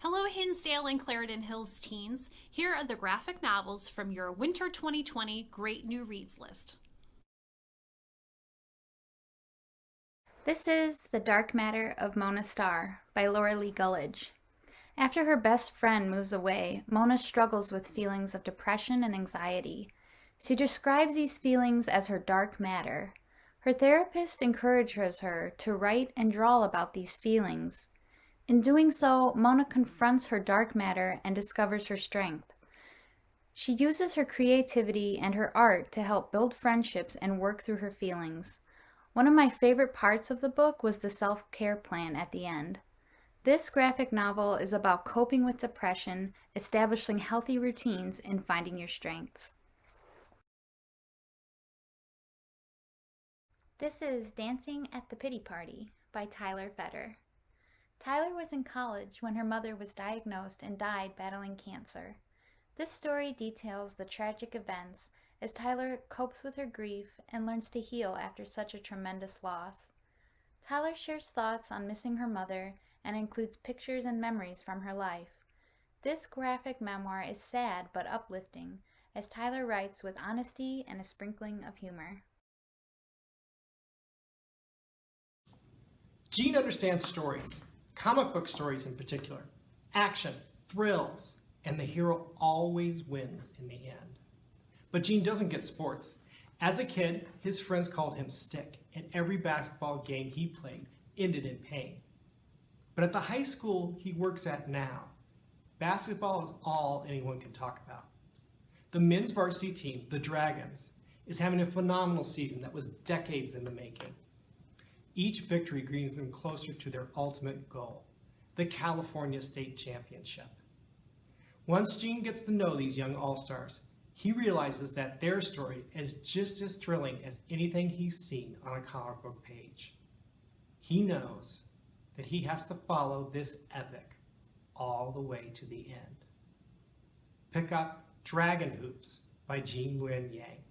Hello, Hinsdale and Clarendon Hills teens. Here are the graphic novels from your Winter 2020 Great New Reads list. This is The Dark Matter of Mona Starr by Laura Lee Gulledge. After her best friend moves away, Mona struggles with feelings of depression and anxiety. She describes these feelings as her dark matter. Her therapist encourages her to write and draw about these feelings. In doing so, Mona confronts her dark matter and discovers her strength. She uses her creativity and her art to help build friendships and work through her feelings. One of my favorite parts of the book was the self-care plan at the end. This graphic novel is about coping with depression, establishing healthy routines, and finding your strengths. This is Dancing at the Pity Party by Tyler Fetter. Tyler was in college when her mother was diagnosed and died battling cancer. This story details the tragic events as Tyler copes with her grief and learns to heal after such a tremendous loss. Tyler shares thoughts on missing her mother and includes pictures and memories from her life. This graphic memoir is sad but uplifting, as Tyler writes with honesty and a sprinkling of humor. Jean understands stories, comic book stories in particular, action, thrills, and the hero always wins in the end. But Jean doesn't get sports. As a kid, his friends called him Stick, and every basketball game he played ended in pain. But at the high school he works at now, basketball is all anyone can talk about. The men's varsity team, the Dragons, is having a phenomenal season that was decades in the making. Each victory brings them closer to their ultimate goal, the California State Championship. Once Gene gets to know these young all-stars, he realizes that their story is just as thrilling as anything he's seen on a comic book page. He knows that he has to follow this epic all the way to the end. Pick up Dragon Hoops by Jean Luen Yang.